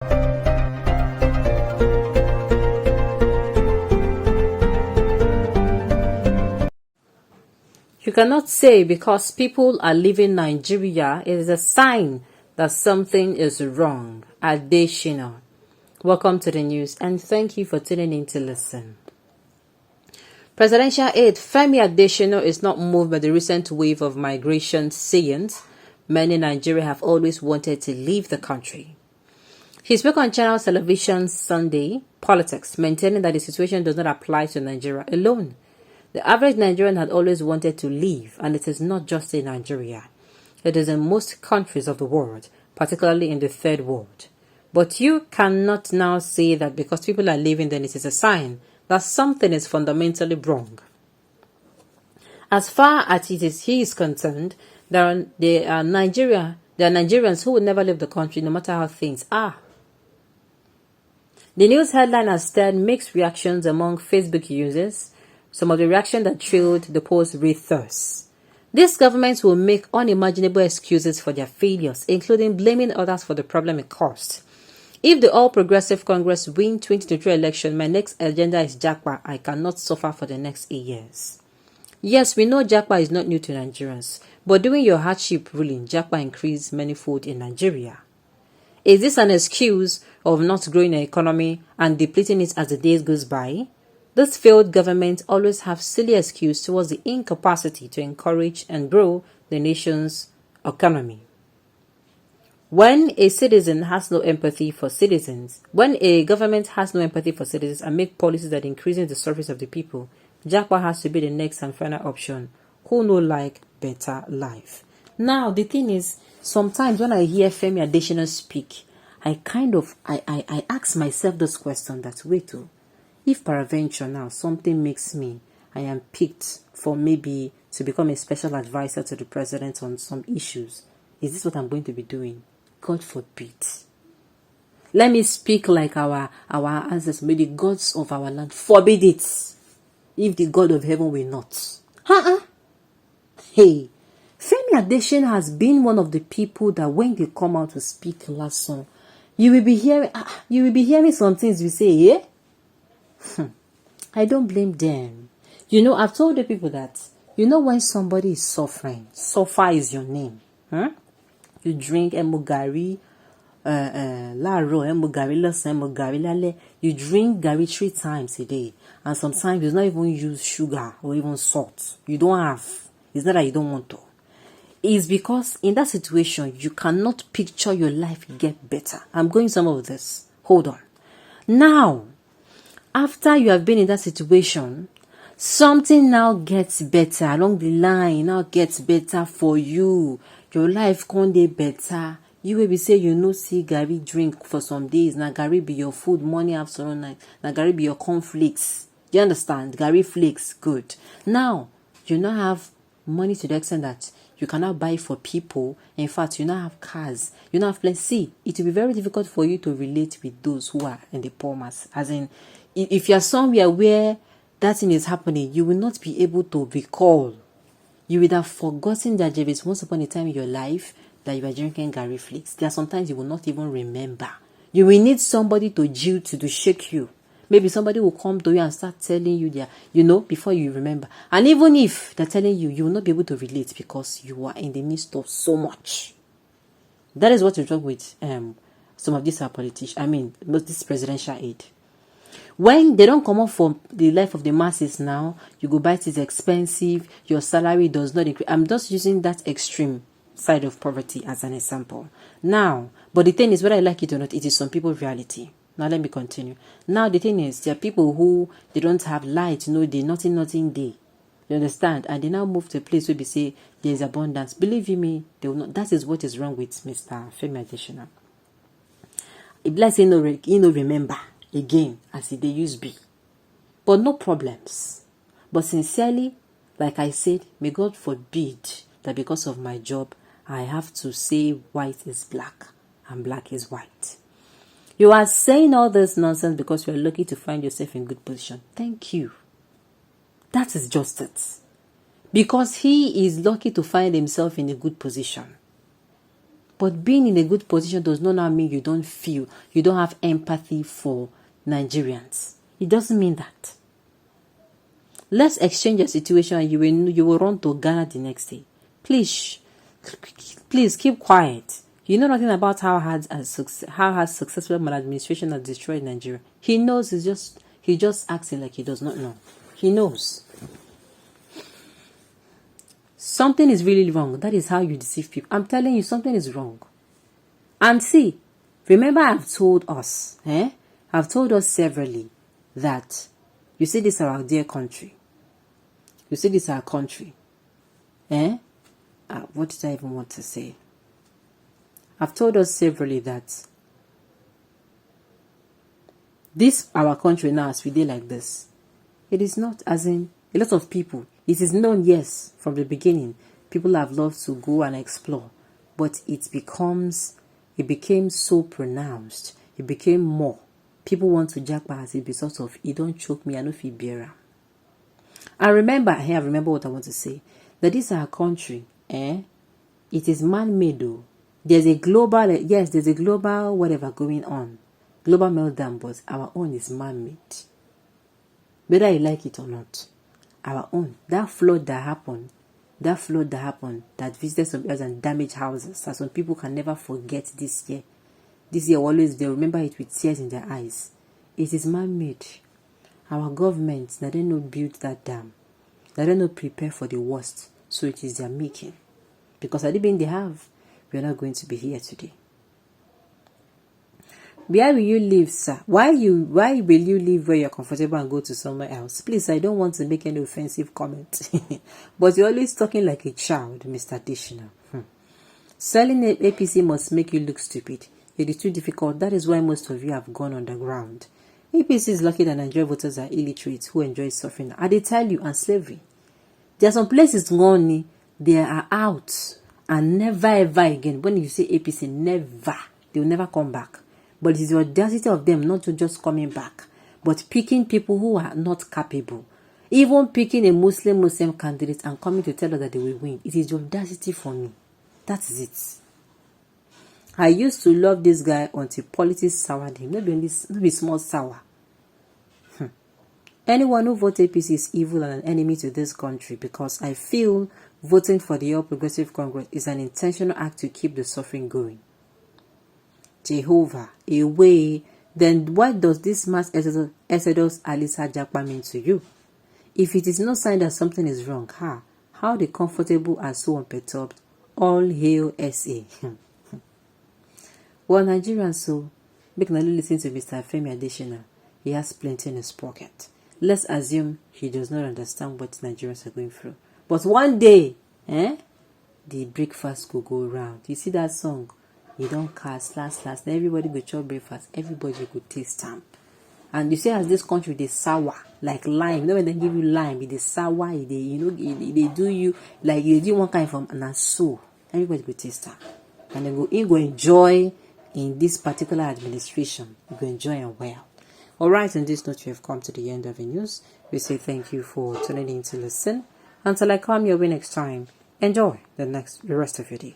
You cannot say because people are leaving Nigeria, it is a sign that something is wrong. Adeshina. Welcome to the news and thank you for tuning in to listen. Presidential aide Femi Adeshina is not moved by the recent wave of migration, saying many Nigerians have always wanted to leave the country. He spoke on Channel Television Sunday Politics, maintaining that the situation does not apply to Nigeria alone. The average Nigerian had always wanted to leave, and it is not just in Nigeria. It is in most countries of the world, particularly in the third world. But you cannot now say that because people are leaving, then it is a sign that something is fundamentally wrong. As far as he is concerned, there are Nigerians who will never leave the country no matter how things are. The news headline has stirred mixed reactions among Facebook users. Some of the reaction that trailed the post read thus: these governments will make unimaginable excuses for their failures, including blaming others for the problem it caused. If the All Progressive Congress win 2023 election, my next agenda is Japa. I cannot suffer for the next 8 years. Yes, we know Japa is not new to Nigerians, but during your hardship ruling, Japa increased manifold in Nigeria. Is this an excuse of not growing an economy and depleting it as the days goes by? This failed government always have silly excuse towards the incapacity to encourage and grow the nation's economy. When a citizen has no empathy for citizens, when a government has no empathy for citizens and make policies that increases the service of the people, Japa has to be the next and final option. Who know like better life? Now the thing is, sometimes when I hear Femi Adeshina speak, I ask myself this question: that wait, if peradventure now something makes me, I am picked for maybe to become a special advisor to the president on some issues, is this what I'm going to be doing? God forbid. Let me speak like our ancestors. May the gods of our land forbid it, if the God of heaven will not. Hey, Femi Adeshina has been one of the people that when they come out to speak last song, you will be hearing some things you say, yeah? I don't blame them. You know, I've told the people that, you know, when somebody is suffering, suffer is your name. You drink emogari, laro, emogari, losan, emogari, lale. You drink gari 3 times a day. And sometimes you don't even use sugar or even salt. You don't have. It's not that you don't want to. It's because in that situation, you cannot picture your life get better. I'm going some of this. Hold on. Now, after you have been in that situation, something now gets better along the line, now gets better for you. Your life can't get better. You will be say you no see Gary drink for some days. Now Gary be your food, morning, afternoon, night. Now Gary be your cornflakes. Do you understand? Gary flakes, good. Now, you now have money to the extent that you cannot buy for people. In fact, you now have cars. You now have plenty. See, it will be very difficult for you to relate with those who are in the poor mass. As in, if you are somewhere where that thing is happening, you will not be able to recall. You would have forgotten that there is once upon a time in your life that you were drinking Gary flakes. There are sometimes you will not even remember. You will need somebody to jilt to shake you. Maybe somebody will come to you and start telling you their, before you remember. And even if they're telling you, you will not be able to relate because you are in the midst of so much. That is what you talk with some of these are politicians. This presidential aid. When they don't come up for the life of the masses now, you go buy it is expensive, your salary does not increase. I'm just using that extreme side of poverty as an example. Now, but the thing is, whether I like it or not, it is some people's reality. Now let me continue. Now the thing is, there are people who they don't have light, they nothing day. You understand? And they now move to a place where they say there is abundance. Believe you me, they will not. That is what is wrong with Mr. Femi Adeshina. It bless remember again as they used be. But no problems. But sincerely, like I said, may God forbid that because of my job, I have to say white is black and black is white. You are saying all this nonsense because you are lucky to find yourself in good position. Thank you. That is just it. Because he is lucky to find himself in a good position. But being in a good position does not now mean you don't feel, you don't have empathy for Nigerians. It doesn't mean that. Let's exchange a situation and you will run to Ghana the next day. Please keep quiet. You know nothing about how successful maladministration has destroyed Nigeria. He knows. He just acting like he does not know. He knows. Something is really wrong. That is how you deceive people. I'm telling you, something is wrong. And see, remember I've told us severally that you see this is our dear country. You see this is our country. What did I even want to say? I've told us severally that this our country now, as we did like this, it is not, as in a lot of people. It is known, yes, from the beginning. People have loved to go and explore, but it became so pronounced. It became more. People want to jack by it because of it. Don't choke me, I know feel bearer. I remember what I want to say. That this is our country, it is man-made though. There's a global whatever going on. Global meltdown, but our own is man-made. Whether you like it or not. Our own. That flood that happened, that visited some areas and damaged houses, that some people can never forget this year. This year always, they remember it with tears in their eyes. It is man-made. Our government, they don't know build that dam. They don't know prepare for the worst. So it is their making. Because had it been they have, we are not going to be here today. Where will you live, sir? Why will you live where you're comfortable and go to somewhere else? Please, I don't want to make any offensive comment. But you're always talking like a child, Mr. Additional. Selling APC must make you look stupid. It is too difficult. That is why most of you have gone underground. APC is lucky that Nigerian voters are illiterate who enjoy suffering. I did tell you, and slavery. There are some places gone, they are out and never ever again. When you say APC, never. They will never come back. But it is the audacity of them not to just coming back, but picking people who are not capable. Even picking a Muslim candidate and coming to tell us that they will win. It is the audacity for me. That is it. I used to love this guy until politics soured him. Not be small sour. Anyone who votes APC is evil and an enemy to this country, because I feel voting for the All Progressive Congress is an intentional act to keep the suffering going. Jehovah, away. Then what does this mass exodus Alisa Japa mean to you? If it is no sign that something is wrong, how the comfortable are so unperturbed? All hail SA. Well, Nigerians, so make no listen to Mr. Femi Additional. He has plenty in his pocket. Let's assume he does not understand what Nigerians are going through. But one day, the breakfast could go round. You see that song? You don't cast last. Everybody go chop breakfast. Everybody go taste time. And you see, as this country, they sour like lime. You know when they give you lime, it is sour. They do you like they do one kind from and so everybody go taste time, and then you go enjoy in this particular administration. You go enjoy and well. All right, on this note, we have come to the end of the news. We say thank you for tuning in to listen. Until I come your way next time, enjoy the rest of your day.